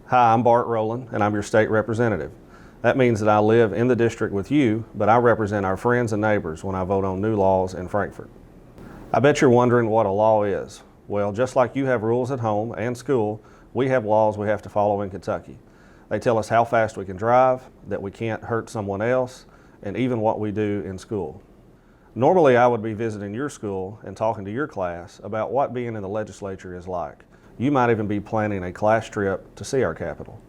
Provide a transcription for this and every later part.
Hi, I'm Bart Rowland, and I'm your state representative. That means that I live in the district with you, but I represent our friends and neighbors when I vote on new laws in Frankfort. I bet you're wondering what a law is. Well, just like you have rules at home and school, we have laws we have to follow in Kentucky. They tell us how fast we can drive, that we can't hurt someone else, and even what we do in school. Normally, I would be visiting your school and talking to your class about what being in the legislature is like. You might even be planning a class trip to see our Capitol.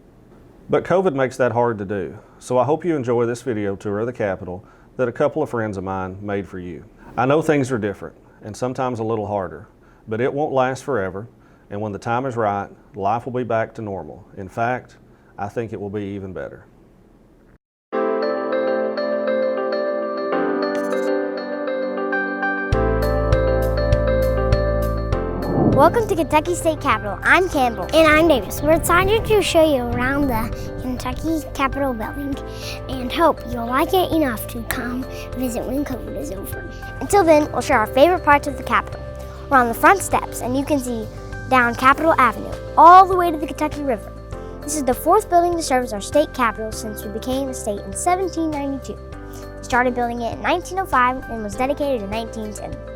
But COVID makes that hard to do, so I hope you enjoy this video tour of the Capitol that a couple of friends of mine made for you. I know things are different, and sometimes a little harder, but it won't last forever, and when the time is right, life will be back to normal. In fact, I think it will be even better. Welcome to Kentucky State Capitol. I'm Campbell. And I'm Davis. We're excited to show you around the Kentucky Capitol building and hope you'll like it enough to come visit when COVID is over. Until then, we'll share our favorite parts of the Capitol. We're on the front steps and you can see down Capitol Avenue all the way to the Kentucky River. This is the fourth building to serve as our state capitol since we became a state in 1792. We started building it in 1905 and was dedicated in 1910.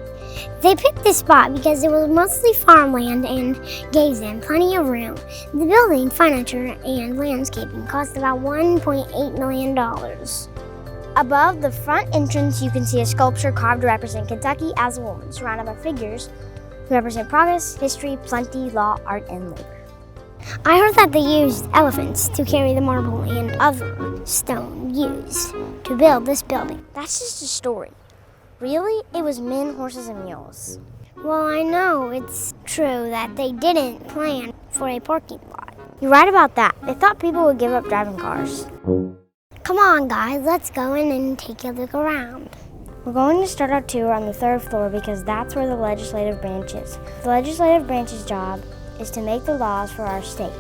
They picked this spot because it was mostly farmland and gave them plenty of room. The building, furniture, and landscaping cost about $1.8 million. Above the front entrance, you can see a sculpture carved to represent Kentucky as a woman, surrounded by figures who represent progress, history, plenty, law, art, and labor. I heard that they used elephants to carry the marble and other stone used to build this building. That's just a story. Really, it was men, horses, and mules. Well, I know it's true that they didn't plan for a parking lot. You're right about that. They thought people would give up driving cars. Come on, guys, let's go in and take a look around. We're going to start our tour on the third floor because that's where the legislative branch is. The legislative branch's job is to make the laws for our state.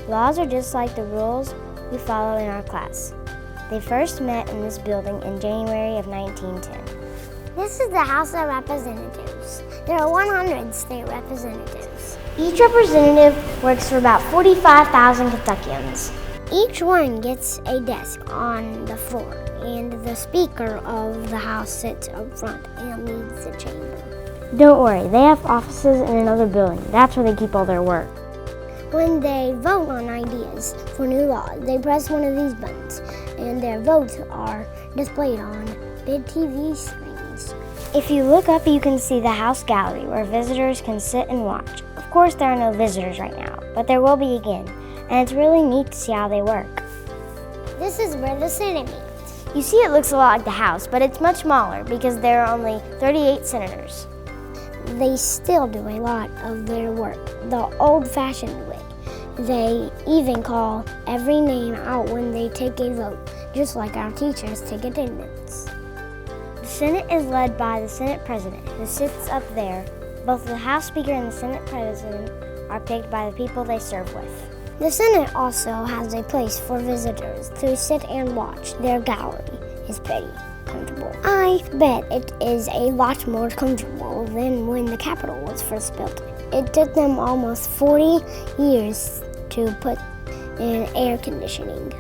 Laws are just like the rules we follow in our class. They first met in this building in January of 1910. This is the House of Representatives. There are 100 state representatives. Each representative works for about 45,000 Kentuckians. Each one gets a desk on the floor, and the Speaker of the House sits up front and leads the chamber. Don't worry, they have offices in another building. That's where they keep all their work. When they vote on ideas for new laws, they press one of these buttons, and their votes are displayed on big TV screens. If you look up, you can see the House Gallery where visitors can sit and watch. Of course, there are no visitors right now, but there will be again, and it's really neat to see how they work. This is where the Senate meets. You see, it looks a lot like the House, but it's much smaller because there are only 38 senators. They still do a lot of their work the old-fashioned way. They even call every name out when they take a vote, just like our teachers take attendance. The Senate is led by the Senate President, who sits up there. Both the House Speaker and the Senate President are picked by the people they serve with. The Senate also has a place for visitors to sit and watch. Their gallery is pretty comfortable. I bet it is a lot more comfortable than when the Capitol was first built. It took them almost 40 years to put in air conditioning.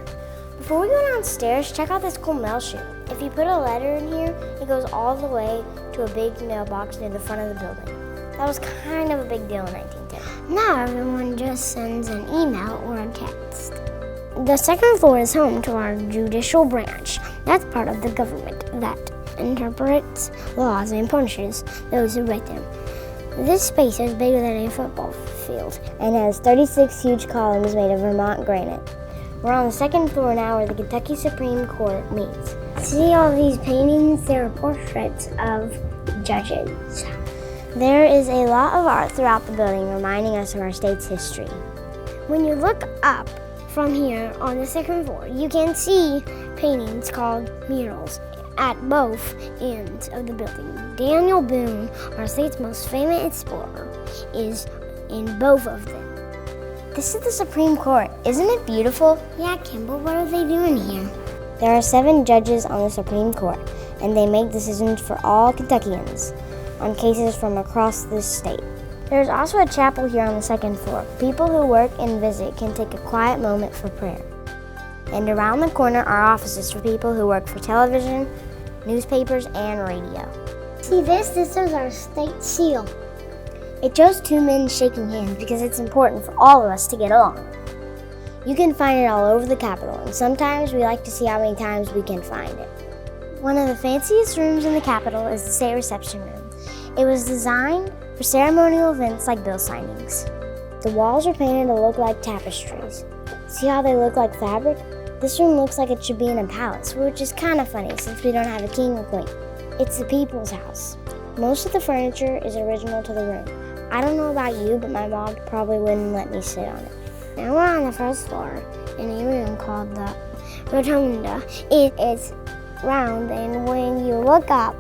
Before we go downstairs, check out this cool mail chute. If you put a letter in here, it goes all the way to a big mailbox near the front of the building. That was kind of a big deal in 1910. Now everyone just sends an email or a text. The second floor is home to our Judicial Branch. That's part of the government that interprets laws and punishes those who break them. This space is bigger than a football field and has 36 huge columns made of Vermont granite. We're on the second floor now where the Kentucky Supreme Court meets. See all these paintings? They're portraits of judges. There is a lot of art throughout the building reminding us of our state's history. When you look up from here on the second floor, you can see paintings called murals at both ends of the building. Daniel Boone, our state's most famous explorer, is in both of them. This is the Supreme Court. Isn't it beautiful? Yeah, Kimball, what are they doing here? There are 7 judges on the Supreme Court, and they make decisions for all Kentuckians on cases from across this state. There's also a chapel here on the second floor. People who work and visit can take a quiet moment for prayer. And around the corner are offices for people who work for television, newspapers, and radio. See this? This is our state seal. It shows two men shaking hands because it's important for all of us to get along. You can find it all over the Capitol, and sometimes we like to see how many times we can find it. One of the fanciest rooms in the Capitol is the state reception room. It was designed for ceremonial events like bill signings. The walls are painted to look like tapestries. See how they look like fabric? This room looks like it should be in a palace, which is kind of funny since we don't have a king or queen. It's the people's house. Most of the furniture is original to the room. I don't know about you, but my mom probably wouldn't let me sit on it. Now we're on the first floor in a room called the Rotunda. It is round, and when you look up,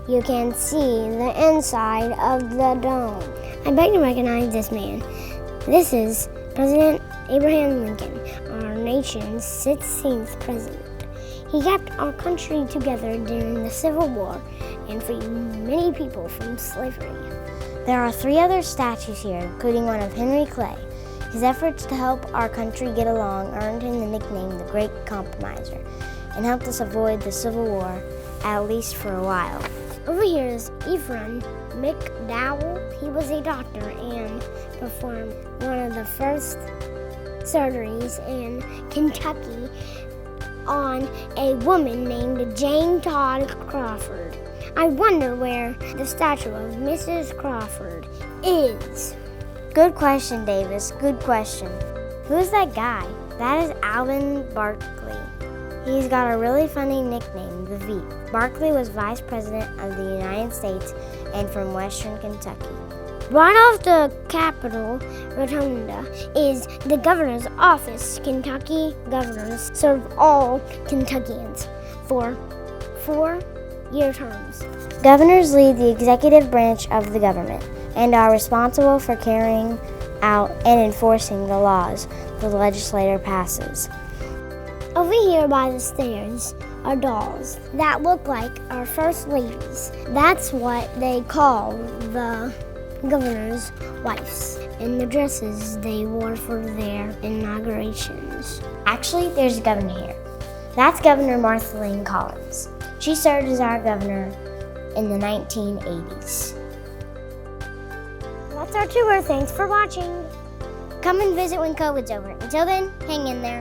you can see the inside of the dome. I bet you recognize this man. This is President Abraham Lincoln, our nation's 16th president. He kept our country together during the Civil War and freed many people from slavery. There are 3 other statues here, including one of Henry Clay. His efforts to help our country get along earned him the nickname the Great Compromiser and helped us avoid the Civil War, at least for a while. Over here is Ephraim McDowell. He was a doctor and performed one of the first surgeries in Kentucky on a woman named Jane Todd Crawford. I wonder where the statue of Mrs. Crawford is. Good question, Davis. Good question. Who's that guy? That is Alvin Barkley. He's got a really funny nickname, the Veep. Barkley was Vice President of the United States and from Western Kentucky. Right off the Capitol Rotunda is the governor's office. Kentucky governors serve all Kentuckians for 4-year terms. Governors lead the executive branch of the government and are responsible for carrying out and enforcing the laws the legislature passes. Over here by the stairs are dolls that look like our first ladies. That's what they call the governor's wives and the dresses they wore for their inaugurations. Actually, there's a governor here. That's Governor Martha Lane Collins. She served as our governor in the 1980s. That's our tour. Thanks for watching. Come and visit when COVID's over. Until then, hang in there.